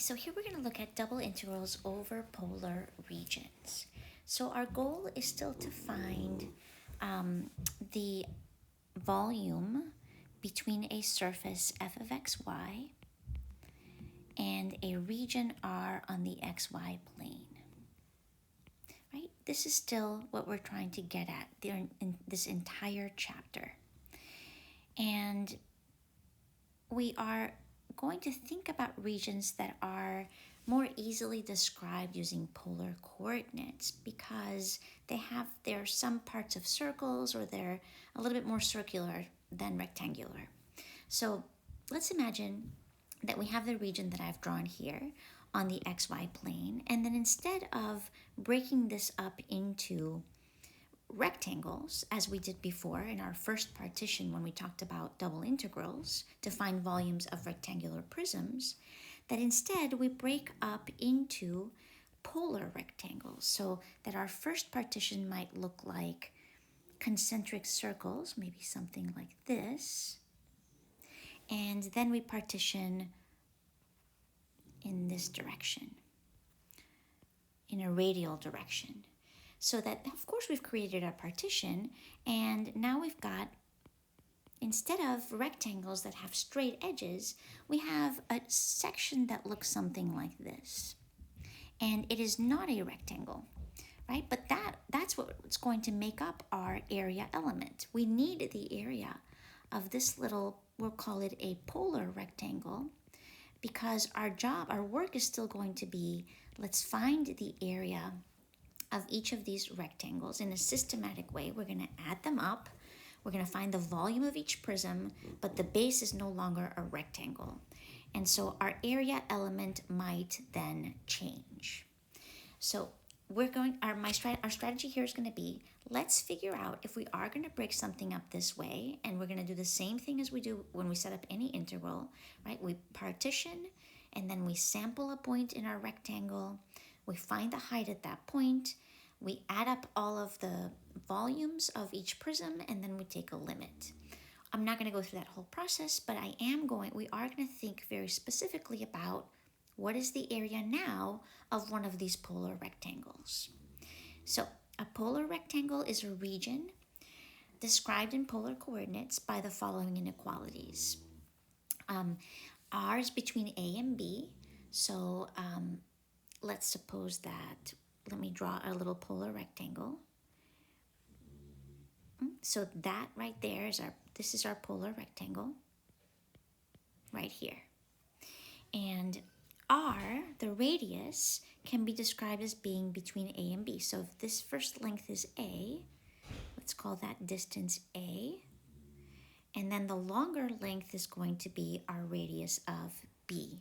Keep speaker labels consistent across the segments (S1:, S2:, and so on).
S1: So here we're going to look at double integrals over polar regions. So our goal is still to find the volume between a surface f of xy and a region r on the xy plane. Right? This is still what we're trying to get at in this entire chapter. And we are going to think about regions that are more easily described using polar coordinates because there are some parts of circles or they're a little bit more circular than rectangular. So let's imagine that we have the region that I've drawn here on the xy plane, and then instead of breaking this up into rectangles, as we did before in our first partition when we talked about double integrals to find volumes of rectangular prisms, that instead we break up into polar rectangles, so that our first partition might look like concentric circles, maybe something like this, and then we partition in this direction, in a radial direction. So that, of course, we've created a partition, and now we've got, instead of rectangles that have straight edges, we have a section that looks something like this. And it is not a rectangle, right? But that's what's going to make up our area element. We need the area of this little, we'll call it a polar rectangle, because our work is still going to be, let's find the area of each of these rectangles in a systematic way. We're going to add them up. We're going to find the volume of each prism, but the base is no longer a rectangle. And so our area element might then change. So our strategy here is going to be, let's figure out if we are going to break something up this way, and we're going to do the same thing as we do when we set up any integral, right? We partition, and then we sample a point in our rectangle. We find the height at that point. We add up all of the volumes of each prism, and then we take a limit. I'm not going to go through that whole process, but we are going to think very specifically about what is the area now of one of these polar rectangles. So a polar rectangle is a region described in polar coordinates by the following inequalities. R is between A and B. So let's suppose that, let me draw a little polar rectangle. So that right there this is our polar rectangle right here. And R, the radius, can be described as being between A and B. So if this first length is A, let's call that distance A. And then the longer length is going to be our radius of B.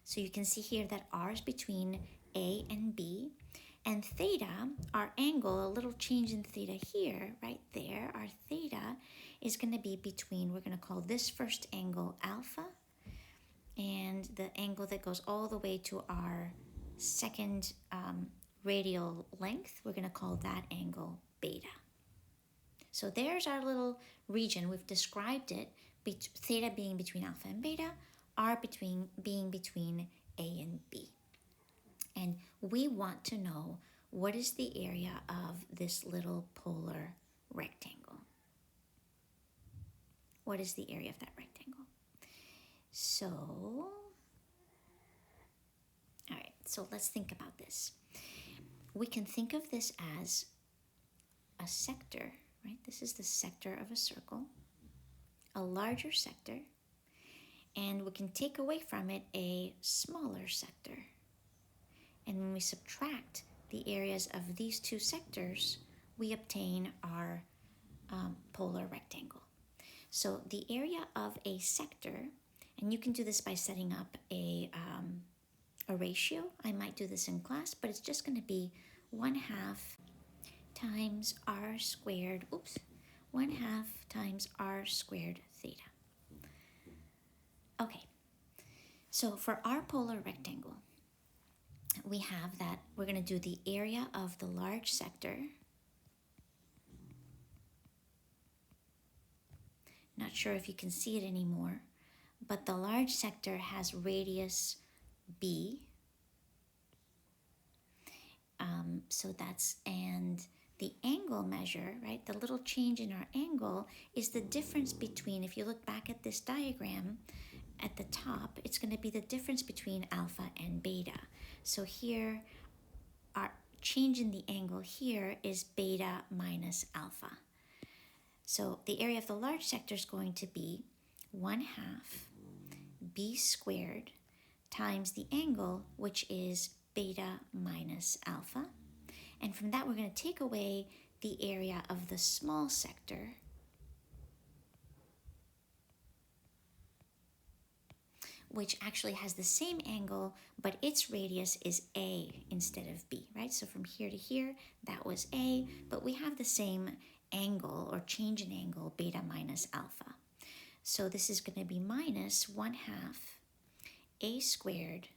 S1: So you can see here that R is between A and B. And theta, our angle, a little change in theta here, right there, our theta is going to be between, we're going to call this first angle alpha, and the angle that goes all the way to our second radial length, we're going to call that angle beta. So there's our little region. We've described it, theta being between alpha and beta, R being between A and B. And we want to know what is the area of this little polar rectangle. What is the area of that rectangle? So, all right, so let's think about this. We can think of this as a sector, right? This is the sector of a circle, a larger sector, and we can take away from it a smaller sector. And when we subtract the areas of these two sectors, we obtain our polar rectangle. So the area of a sector, and you can do this by setting up a ratio. I might do this in class, but it's just going to be 1/2 times r squared, 1/2 times r squared theta. Okay, so for our polar rectangle, we have that we're going to do the area of the large sector. Not sure if you can see it anymore, but the large sector has radius B. So that's, and the angle measure, right? The little change in our angle is the difference between, if you look back at this diagram at the top, it's going to be the difference between alpha and beta. So here, our change in the angle here is beta minus alpha. So the area of the large sector is going to be 1/2 b squared times the angle, which is beta minus alpha. And from that, we're going to take away the area of the small sector, which actually has the same angle, but its radius is A instead of B, right? So from here to here, that was A, but we have the same angle or change in angle, beta minus alpha. So this is going to be minus 1/2 A squared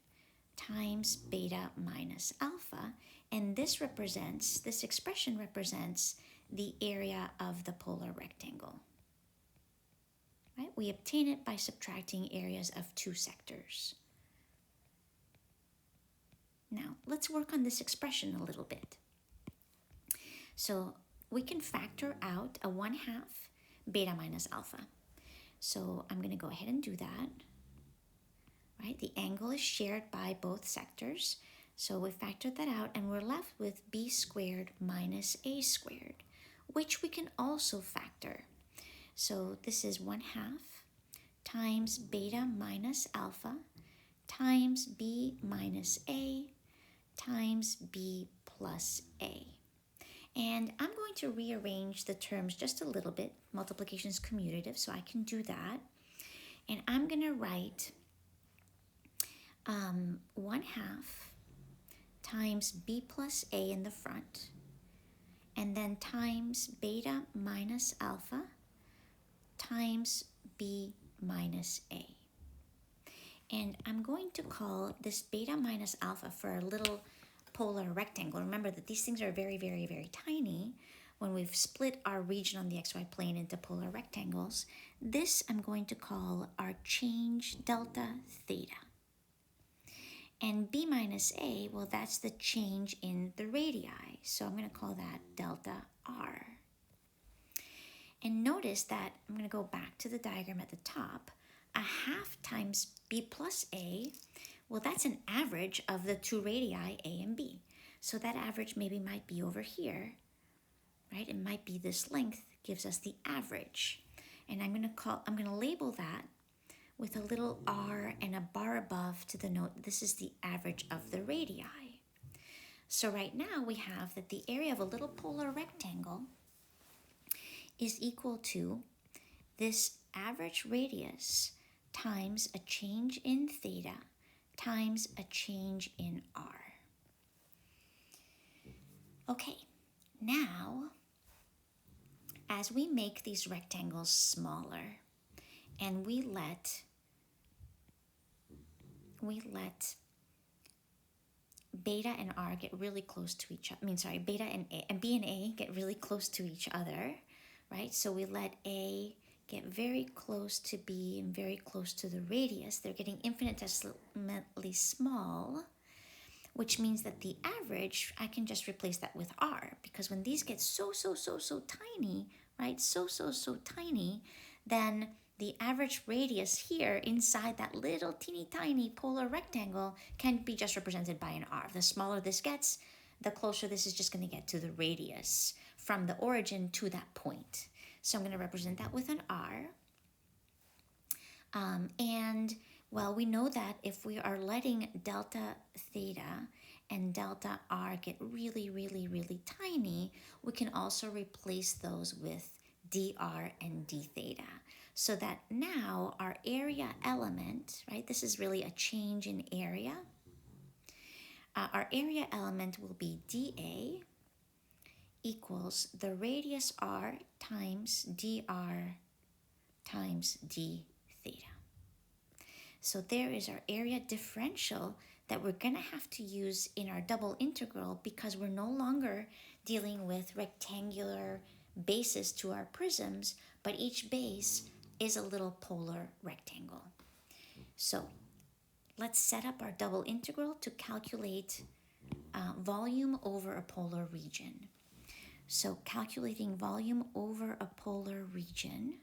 S1: times beta minus alpha. And this expression represents the area of the polar rectangle. Right? We obtain it by subtracting areas of two sectors. Now, let's work on this expression a little bit. So we can factor out a 1/2 beta minus alpha. So I'm going to go ahead and do that. Right? The angle is shared by both sectors. So we factored that out, and we're left with b squared minus a squared, which we can also factor. So this is 1/2 times beta minus alpha times b minus a times b plus a. And I'm going to rearrange the terms just a little bit. Multiplication is commutative, so I can do that. And I'm going to write 1/2 times b plus a in the front, and then times beta minus alpha times b minus a. And I'm going to call this beta minus alpha for a little polar rectangle. Remember that these things are very, very, very tiny. When we've split our region on the xy plane into polar rectangles, this I'm going to call our change delta theta. And b minus a, well, that's the change in the radii. So I'm going to call that delta r. And notice that I'm going to go back to the diagram at the top. 1/2 times b plus a, well, that's an average of the two radii, a and b. So that average maybe might be over here, right? It might be this length gives us the average. And I'm going to label that with a little r and a bar above to denote this is the average of the radii. So right now we have that the area of a little polar rectangle is equal to this average radius times a change in theta times a change in r. Okay, now as we make these rectangles smaller and we let beta and r get really close to each other, beta and b and a get really close to each other, right? So we let a get very close to b and very close to the radius. They're getting infinitesimally small, which means that the average, I can just replace that with r, because when these get so tiny, right, so tiny, then the average radius here inside that little teeny tiny polar rectangle can be just represented by an r. The smaller this gets, the closer this is just going to get to the radius from the origin to that point. So I'm going to represent that with an r. And well, we know that if we are letting delta theta and delta r get really, really, really tiny, we can also replace those with dr and d theta. So that now our area element, right, this is really a change in area. Our area element will be dA equals the radius r times dr times d theta. So there is our area differential that we're going to have to use in our double integral, because we're no longer dealing with rectangular bases to our prisms, but each base is a little polar rectangle. So let's set up our double integral to calculate volume over a polar region. So calculating volume over a polar region,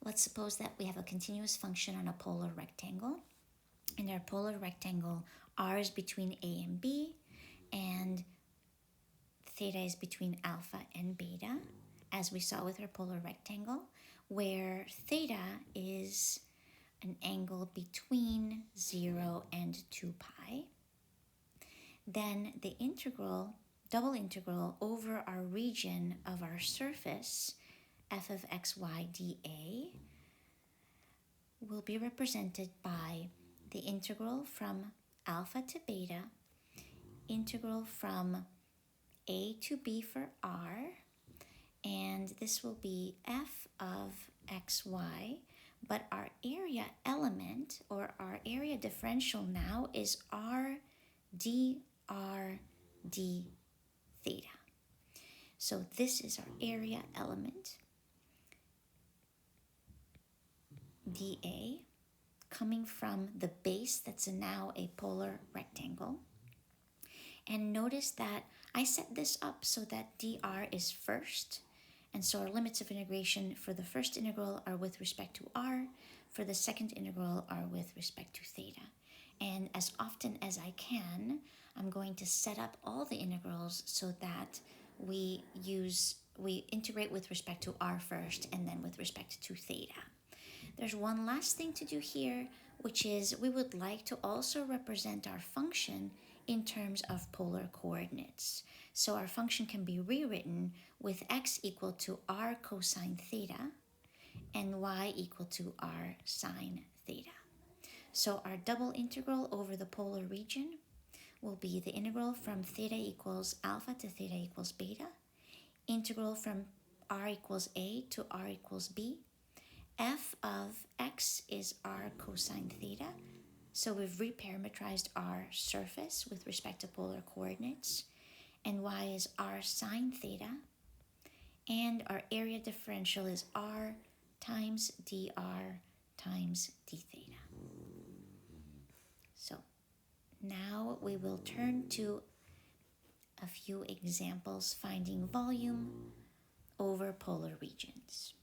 S1: let's suppose that we have a continuous function on a polar rectangle, and our polar rectangle r is between a and b, and theta is between alpha and beta, as we saw with our polar rectangle, where theta is an angle between 0 and 2 pi. Then the integral, double integral over our region of our surface, f of xy dA, will be represented by the integral from alpha to beta, integral from a to b for r, and this will be f of xy, but our area element, or our area differential now, is r dr d theta. So this is our area element, dA, coming from the base that's now a polar rectangle. And notice that I set this up so that dr is first, and so our limits of integration for the first integral are with respect to r, for the second integral are with respect to theta. And as often as I can, I'm going to set up all the integrals so that we integrate with respect to r first and then with respect to theta. There's one last thing to do here, which is we would like to also represent our function in terms of polar coordinates. So our function can be rewritten with x equal to r cosine theta and y equal to r sine theta. So our double integral over the polar region will be the integral from theta equals alpha to theta equals beta, integral from r equals a to r equals b. F of x is r cosine theta, so we've reparametrized our surface with respect to polar coordinates, and y is r sine theta, and our area differential is r times dr times d theta. So now we will turn to a few examples finding volume over polar regions.